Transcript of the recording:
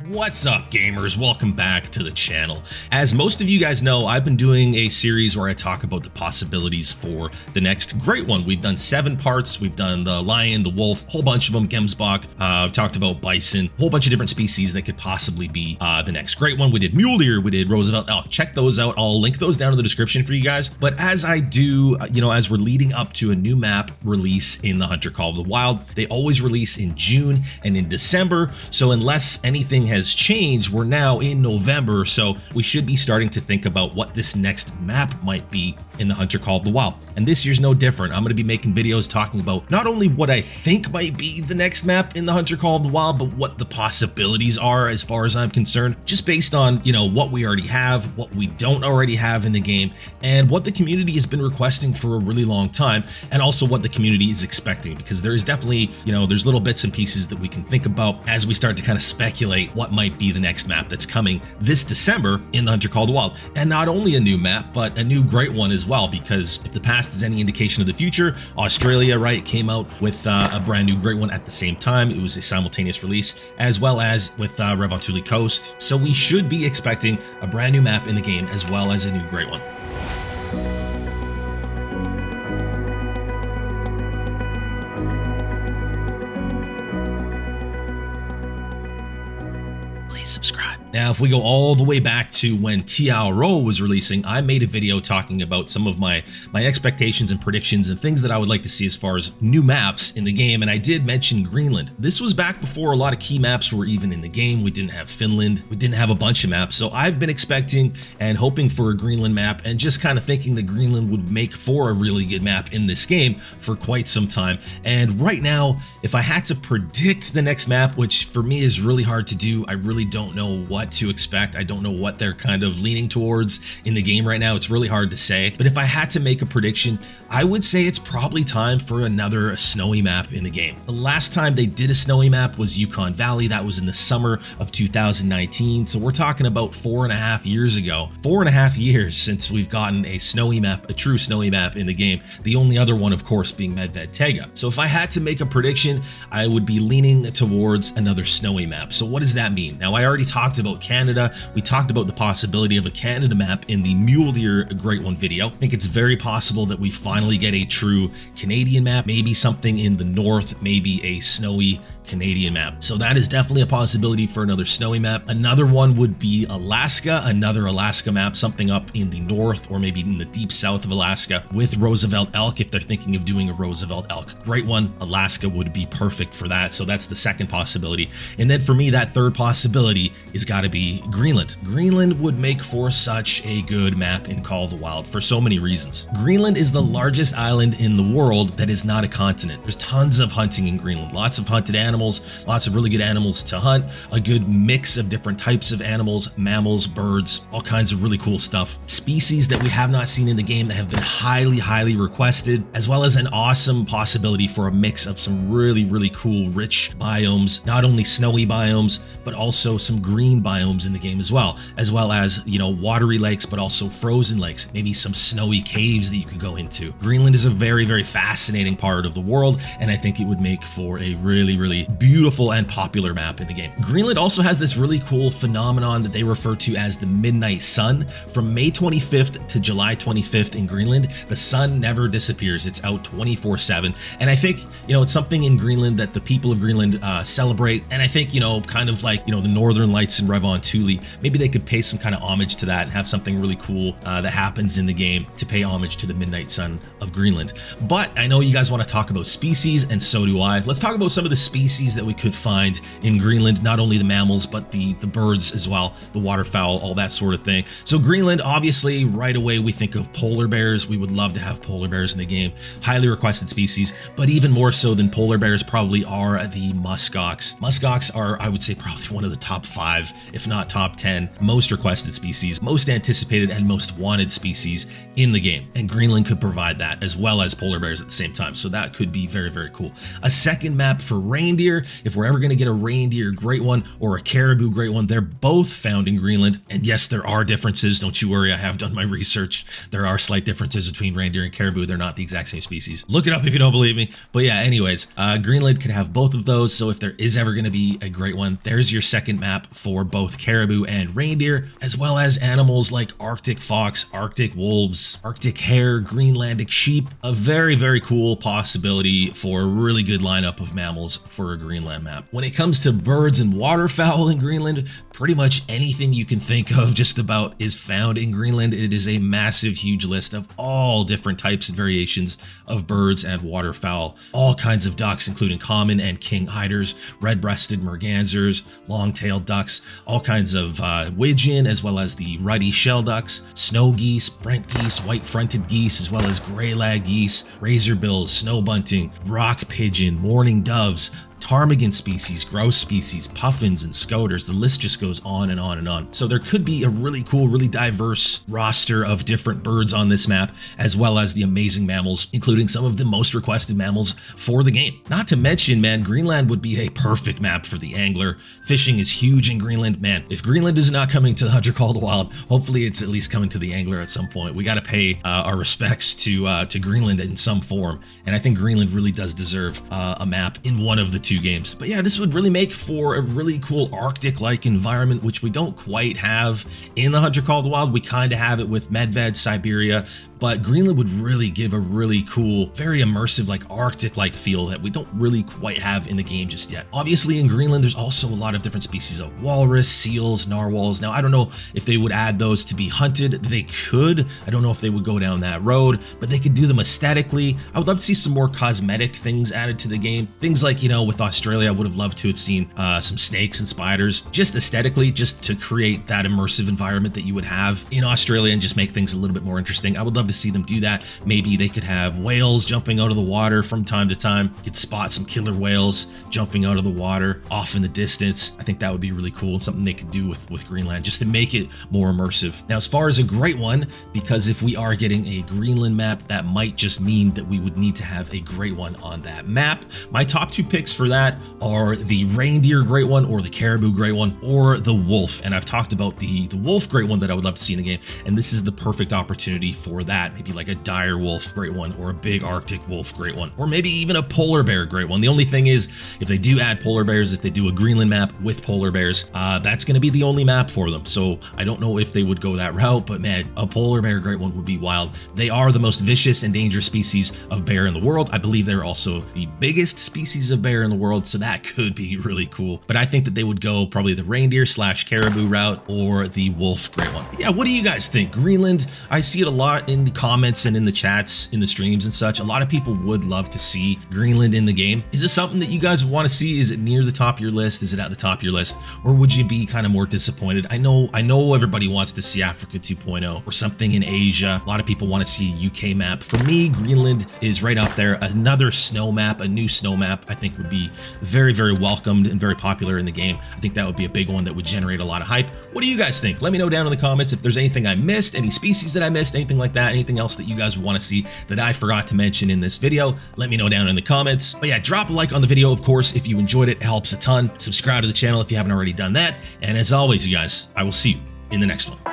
What's up, gamers? Welcome back to the channel. As most of you guys know, I've been doing a series where I talk about the possibilities for the next Great One. We've done 7 parts. We've done the lion, the wolf, a whole bunch of them, Gemsbok. I've talked about bison, a whole bunch of different species that could possibly be the next Great One. We did mule deer, we did Roosevelt elk. Check those out. I'll link those down in the description for you guys. But as I do, as we're leading up to a new map release in the Hunter Call of the Wild, they always release in June and in December. So unless anything has changed, we're now in November, so we should be starting to think about what this next map might be in the Hunter Call of the Wild. And this year's no different. I'm going to be making videos talking about not only what I think might be the next map in the Hunter Call of the Wild, but what the possibilities are as far as I'm concerned, just based on, what we already have, what we don't already have in the game, and what the community has been requesting for a really long time, and also what the community is expecting, because there is definitely, there's little bits and pieces that we can think about as we start to kind of speculate what might be the next map that's coming this December in the Hunter Call of the Wild. And not only a new map, but a new Great One as well, because if the past is any indication of the future, Australia, right, came out with a brand new Great One at the same time. It was a simultaneous release, as well as with Revantuli Coast. So we should be expecting a brand new map in the game, as well as a new Great One. Subscribe. Now, if we go all the way back to when Tiao was releasing, I made a video talking about some of my expectations and predictions and things that I would like to see as far as new maps in the game, and I did mention Greenland. This was back before a lot of key maps were even in the game. We didn't have Finland, we didn't have a bunch of maps, so I've been expecting and hoping for a Greenland map, and just kind of thinking that Greenland would make for a really good map in this game for quite some time. And right now, if I had to predict the next map, which for me is really hard to do, I really don't know what to expect. I don't know what they're kind of leaning towards in the game right now. It's really hard to say. But if I had to make a prediction, I would say it's probably time for another snowy map in the game. The last time they did a snowy map was Yukon Valley. That was in the summer of 2019. So we're talking about 4.5 years ago. 4.5 years since we've gotten a snowy map, a true snowy map in the game. The only other one, of course, being Medved Tega. So if I had to make a prediction, I would be leaning towards another snowy map. So what does that mean? Now, I already talked about Canada. We talked about the possibility of a Canada map in the Mule Deer Great One video. I think it's very possible that we finally get a true Canadian map, maybe something in the north, maybe a snowy Canadian map. So that is definitely a possibility for another snowy map. Another one would be Alaska, another Alaska map, something up in the north or maybe in the deep south of Alaska with Roosevelt elk. If they're thinking of doing a Roosevelt elk Great One, Alaska would be perfect for that. So that's the second possibility. And then for me, that third possibility is got to be Greenland. Greenland would make for such a good map in Call of the Wild for so many reasons. Greenland is the largest island in the world that is not a continent. There's tons of hunting in Greenland, lots of hunted animals, lots of really good animals to hunt, a good mix of different types of animals, mammals, birds, all kinds of really cool stuff. Species that we have not seen in the game that have been highly requested, as well as an awesome possibility for a mix of some really cool, rich biomes, not only snowy biomes, but also some green biomes in the game as well as, watery lakes, but also frozen lakes, maybe some snowy caves that you could go into. Greenland is a very fascinating part of the world, and I think it would make for a really beautiful and popular map in the game. Greenland also has this really cool phenomenon that they refer to as the midnight sun. From May 25th to July 25th in Greenland, the sun never disappears. It's out 24/7. And I think, it's something in Greenland that the people of Greenland celebrate. And I think, kind of like, the Northern Lights in Revantuli, maybe they could pay some kind of homage to that and have something really cool that happens in the game to pay homage to the midnight sun of Greenland. But I know you guys want to talk about species, and so do I. Let's talk about some of the species that we could find in Greenland, not only the mammals, but the birds as well, the waterfowl, all that sort of thing. So Greenland, obviously, right away we think of polar bears. We would love to have polar bears in the game. Highly requested species, but even more so than polar bears probably are the musk ox. Musk ox are, I would say, probably one of the top 5, if not top 10, most requested species, most anticipated and most wanted species in the game. And Greenland could provide that, as well as polar bears at the same time. So that could be very cool. A second map for reindeer, if we're ever going to get a reindeer Great One or a caribou Great One, they're both found in Greenland. And yes, there are differences. Don't you worry, I have done my research. There are slight differences between reindeer and caribou. They're not the exact same species. Look it up if you don't believe me. But yeah, anyways, Greenland could have both of those. So if there is ever going to be a Great One, there's your second map map for both caribou and reindeer, as well as animals like Arctic fox, Arctic wolves, Arctic hare, Greenlandic sheep. A very, very cool possibility for a really good lineup of mammals for a Greenland map. When it comes to birds and waterfowl in Greenland, pretty much anything you can think of just about is found in Greenland. It is a massive, huge list of all different types and variations of birds and waterfowl. All kinds of ducks, including common and king eiders, red-breasted mergansers, long-tailed ducks, all kinds of widgeon, as well as the ruddy shell ducks, snow geese, brent geese, white-fronted geese, as well as gray-lag geese, razorbills, snow bunting, rock pigeon, mourning doves, ptarmigan species, grouse species, puffins, and scoters. The list just goes on and on and on. So there could be a really cool, really diverse roster of different birds on this map, as well as the amazing mammals, including some of the most requested mammals for the game. Not to mention, man, Greenland would be a perfect map for the angler. Fishing is huge in Greenland. Man, if Greenland is not coming to the Hunter Call of the Wild, hopefully it's at least coming to the angler at some point. We got to pay our respects to Greenland in some form, and I think Greenland really does deserve a map in one of the two games. But yeah, this would really make for a really cool Arctic-like environment, which we don't quite have in the Hunter Call of the Wild. We kind of have it with Medved, Siberia, but Greenland would really give a really cool, very immersive, like Arctic-like feel that we don't really quite have in the game just yet. Obviously, in Greenland, there's also a lot of different species of walrus, seals, narwhals. Now, I don't know if they would add those to be hunted. They could. I don't know if they would go down that road, but they could do them aesthetically. I would love to see some more cosmetic things added to the game. Things like, you know, with Australia, I would have loved to have seen some snakes and spiders, just aesthetically, just to create that immersive environment that you would have in Australia and just make things a little bit more interesting. I would love to see them do that. Maybe they could have whales jumping out of the water from time to time. You could spot some killer whales jumping out of the water off in the distance. I think that would be really cool and something they could do with Greenland just to make it more immersive. Now, as far as a great one, because if we are getting a Greenland map, that might just mean that we would need to have a great one on that map. My top two picks for that are the reindeer great one, or the caribou great one, or the wolf. And I've talked about the wolf great one that I would love to see in the game, and this is the perfect opportunity for that. Maybe like a dire wolf great one, or a big Arctic wolf great one, or maybe even a polar bear great one. The only thing is, if they do add polar bears, if they do a Greenland map with polar bears, that's going to be the only map for them. So I don't know if they would go that route, but man, a polar bear great one would be wild. They are the most vicious and dangerous species of bear in the world. I believe they're also the biggest species of bear in the world, so that could be really cool. But I think that they would go probably the reindeer / caribou route, or the wolf great one. Yeah, what do you guys think? Greenland, I see it a lot in the comments and in the chats, in the streams and such. A lot of people would love to see Greenland in the game. Is this something that you guys want to see? Is it near the top of your list? Is it at the top of your list? Or would you be kind of more disappointed? I know everybody wants to see Africa 2.0 or something in Asia. A lot of people want to see a UK map. For me, Greenland is right up there. Another snow map, a new snow map, I think would be very, very welcomed and very popular in the game. I think that would be a big one that would generate a lot of hype. What do you guys think? Let me know down in the comments if there's anything I missed, any species that I missed, anything like that, anything else that you guys would want to see that I forgot to mention in this video. Let me know down in the comments. But yeah, drop a like on the video, of course, if you enjoyed it. It helps a ton. Subscribe to the channel if you haven't already done that. And as always, you guys, I will see you in the next one.